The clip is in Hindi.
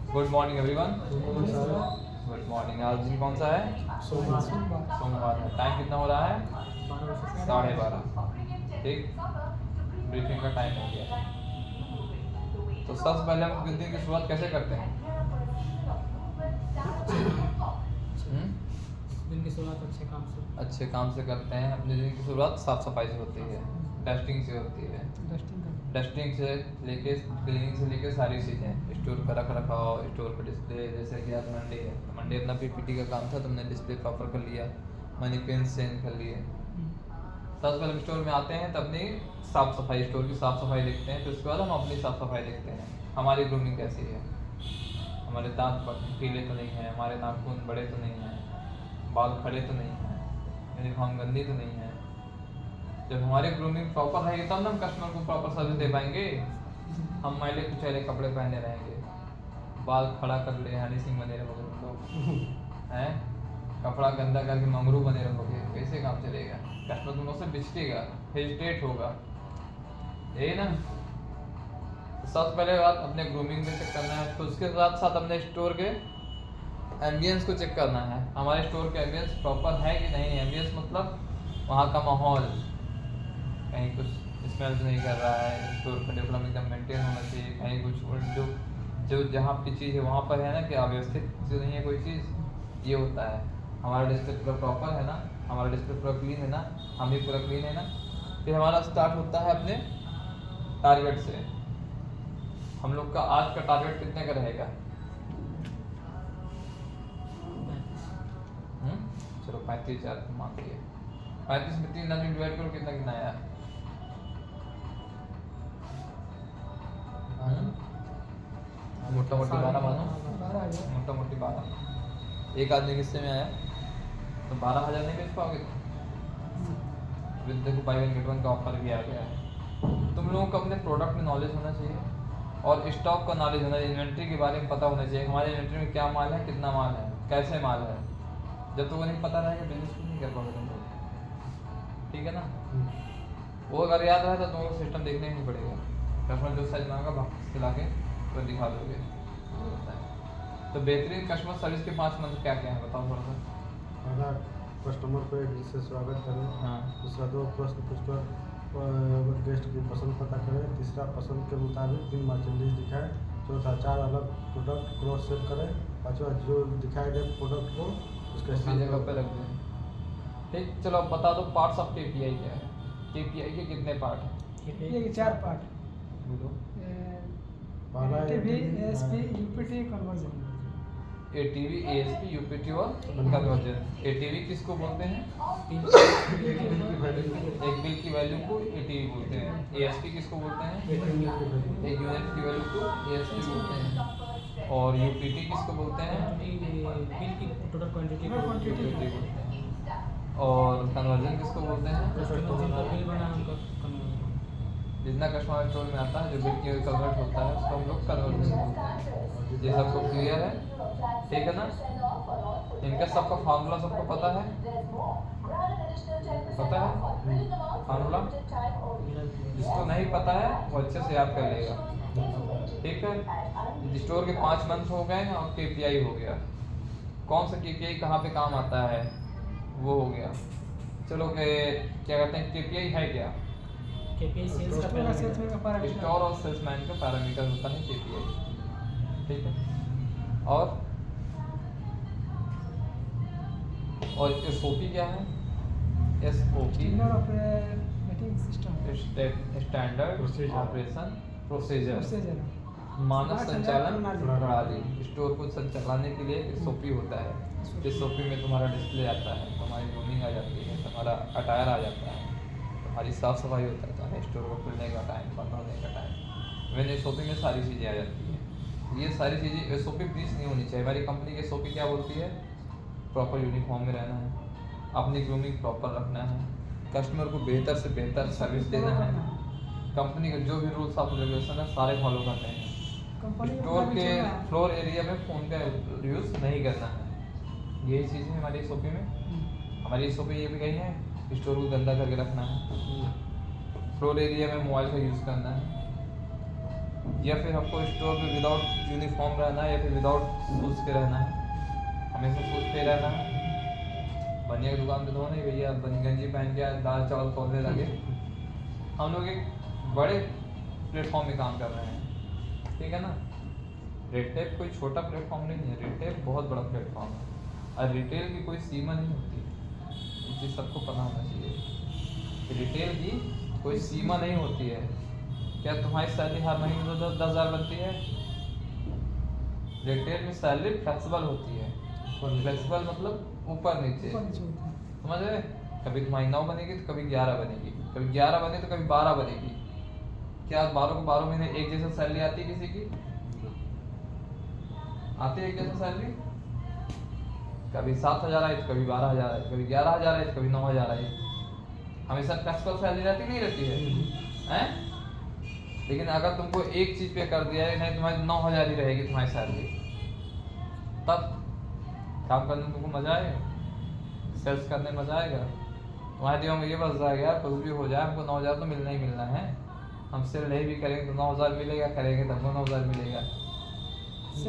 Good morning everyone. Good morning. आज दिन कौन सा है? सोमवार है। टाइम कितना हो रहा है? 12:30। ठीक, ब्रीफिंग का टाइम हो गया। तो सबसे पहले हम दिन की शुरुआत कैसे करते हैं? दिन की शुरुआत अच्छे काम से करते हैं। अपने दिन की शुरुआत साफ सफाई से होती है, डस्टिंग से होती है। डस्टिंग से लेके क्लीनिंग से लेके सारी चीज़ें, स्टोर का रख रखाव, स्टोर पर डिस्प्ले। जैसे कि आज मंडे है, तो मंडे अपना पीपीटी का काम था, तो हमने डिस्प्ले प्रॉपर कर लिया, मनी पेन चेंज कर लिए। सबसे पहले हम स्टोर में आते हैं तो अपनी साफ़ सफाई, स्टोर की साफ़ सफाई देखते हैं। फिर उसके बाद हम अपनी साफ़ सफाई देखते हैं, हमारी ग्रूमिंग कैसी है, हमारे दांत पीले तो नहीं है, हमारे नाखून बड़े तो नहीं हैं, बाल खड़े तो नहीं हैं, यूनिफॉर्म गंदी तो नहीं है। जब हमारी ग्रूमिंग प्रॉपर रहेगी तब ना हम कस्टमर को प्रॉपर सर्विस दे पाएंगे। हम मैले कुचैले कपड़े पहने रहेंगे, बाल खड़ा कर ले हनी सिंह बने रहोगे लोग हैं, कपड़ा गंदा करके मंगरू बने रहोगे, कैसे काम चलेगा? कस्टमर तुम लोग से बिछटेगा, हेजिटेट होगा, यही ना। सबसे पहले बात अपने ग्रूमिंग में चेक करना है। तो उसके साथ साथ अपने स्टोर के एम्बियंस को चेक करना है, हमारे स्टोर के एम्बियंस प्रॉपर है कि नहीं। एम्बियंस मतलब वहाँ का माहौल, कहीं कुछ स्मेल तो नहीं कर रहा है, स्टोर का डेवलप एकदम मेंटेन होना चाहिए। कहीं कुछ जो जो जहाँ की चीज़ है वहाँ पर है ना, कि अव्यवस्थित जो नहीं है कोई चीज़, ये होता है। हमारा डिस्प्ले पूरा प्रॉपर है ना, हमारा डिस्प्ले पूरा क्लीन है ना, हम भी पूरा क्लीन है ना। फिर हमारा स्टार्ट होता है अपने टारगेट से। हम लोग का आज का टारगेट कितने का रहेगा? चलो 35,000 मान लिया। 35 में 3 आदमी डिवाइड करो, कितना कितना आया? मोटा मोटी 12 मानो, मोटा मोटी 12। एक आदमी किस्से में आया तो 12,000 नहीं बेच पाओगे। देखो बाई वन गेट वन का ऑफर भी आ गया है। तुम लोगों को अपने प्रोडक्ट में नॉलेज होना चाहिए और स्टॉक का नॉलेज होना चाहिए, इन्वेंट्री के बारे में पता होना चाहिए। हमारे इन्वेंट्री में क्या माल है, कितना माल है, कैसे माल है। जब तुमको नहीं पता रहेगा बिजनेस को नहीं कर पाओगे तुम लोग, ठीक है ना। वो अगर याद रहे तो तुमको सिस्टम देखने ही नहीं पड़ेगा। कस्टमर जो साइज मांगा वापस खिला के तो दिखा दोगे। तो बेहतरीन कस्टमर सर्विस के 5 मंत्र क्या क्या है बताओ थोड़ा सा। पहला, कस्टमर को एक से स्वागत करें। हाँ। दूसरा, 2 प्रश्न पूछकर गेस्ट की पसंद पता करें। तीसरा, पसंद के मुताबिक 3 मर्चेंडीज दिखाएं। चौथा, 4 अलग प्रोडक्ट क्रॉस सेल करें। पाँचवा, जो दिखाए गए प्रोडक्ट को उसके उसी जगह पे रख दें। ठीक, चलो अब बता दो पार्ट्स ऑफ केपीआई क्या है। केपीआई के कितने पार्ट हैं? ये 4 पार्ट। बोलो। पहला ATV, ASP, UPT, conversion. ATV, ASP, UPT और कन्वर्जन। एटीवी किसको बोलते हैं? एक बिल की वैल्यू को एटीवी बोलते हैं। एएसपी किसको बोलते हैं? एक यूनिट की वैल्यू को एएसपी बोलते हैं। और यूपीटी किसको बोलते हैं? बिल की टोटल क्वांटिटी यूपीटी बोलते हैं। और कन्वर्जन किसको बोलते हैं? बिल बना उनका कन्वर्जन। जितना कस्टमर स्टोर में आता है जो बिल की कन्वर्ट होता है उसको हम लोग कन्वर्जन बोलते हैं। ये सबको क्लियर है? ठीक है ना। इनका सबका फार्मूला सबको पता है? पता है फार्मूला? जिसको नहीं पता है वो अच्छे से याद कर लेगा, ठीक है। स्टोर के 5 मंथ हो गए और केपीआई हो गया। कौन सा केपीआई कहाँ पे काम आता है वो हो गया। चलो के क्या कहते हैं, केपीआई है क्या? केपीआई सेल्स का पैरामीटर। स्टोर और सेल्समैन का पैरामीटर होता है केपीआई, ठीक है। और एसओपी क्या है? एसओपी स्टैंडर्ड ऑपरेशन प्रोसीजर, मानव संचालन प्रणाली। स्टोर को चलाने के लिए एसओपी होता है। एसओपी में तुम्हारा डिस्प्ले आता है, तुम्हारी ग्रूमिंग आ जाती है, तुम्हारा अटायर आ जाता है, तुम्हारी साफ़ सफाई होता है, स्टोर को खुलने का टाइम, बंद होने का टाइम। मैंने एसओपी में सारी चीज़ें आ जाती हैं। ये सारी चीज़ें एसओपी प्लीज नहीं होनी चाहिए। हमारी कंपनी की एसओपी क्या बोलती है? प्रॉपर यूनिफॉर्म में रहना है, अपनी ग्रूमिंग प्रॉपर रखना है, कस्टमर को बेहतर से बेहतर सर्विस देना है, कंपनी के जो भी रूल्स ऑफ रेगुलेशन है सारे फॉलो करने हैं। स्टोर के फ्लोर एरिया में फ़ोन का यूज़ नहीं करना है। यही चीज़ें हमारी एसओपी में। हमारी एसओपी ये भी कही है, स्टोर को गंदा करके रखना है, फ्लोर एरिया में मोबाइल का यूज़ करना है, या फिर हमको स्टोर पे विदाउट यूनिफॉर्म रहना है या फिर विदाउट शूज़ के रहना है, हमेशा शूज़ पे रहना है। बनिया की दुकान पे तो नहीं भैया, बनी गंजी पहन के दाल चावल खोलने लगे। हम लोग एक बड़े प्लेटफॉर्म में काम कर रहे हैं, ठीक है ना। रिटेल कोई छोटा प्लेटफॉर्म नहीं है, रिटेल बहुत बड़ा प्लेटफॉर्म है और रिटेल की कोई सीमा नहीं होती, ये चीज़ सबको पता होना चाहिए। रिटेल की कोई सीमा नहीं होती है। क्या तुम्हारी सैलरी हर महीने 10,000 बनती है? रिटेल में सैलरी फ्लेक्सिबल होती है। फ्लेक्सिबल मतलब ऊपर नीचे, समझ रहे? कभी तुम्हारी 9 बनेगी तो कभी 11 बनेगी, कभी 11 बने तो कभी 12 बनेगी। क्या 12 को 12 महीने एक जैसा सैलरी आती है किसी की? आती है एक जैसा सैलरी? कभी 7,000 आई तो कभी 12,000 आई, कभी 11,000 आई तो कभी 9,000 आई। हमेशा फ्लेक्सिबल सैलरी रहती नहीं रहती है, हैं? लेकिन अगर तुमको एक चीज़ पे कर दिया है, नहीं तुम्हारी 9,000 ही रहेगी तुम्हारी सैलरी, तब काम करने में तुमको मजा आएगा, सेल्स करने में मजा आएगा। तुम्हारे दिमाग में ये बस जाएगा यार कुछ भी हो जाए हमको 9,000 तो मिलना ही मिलना है, हम सेल नहीं भी करेंगे तो 9,000 मिलेगा, करेंगे तो हमको 9,000 मिलेगा।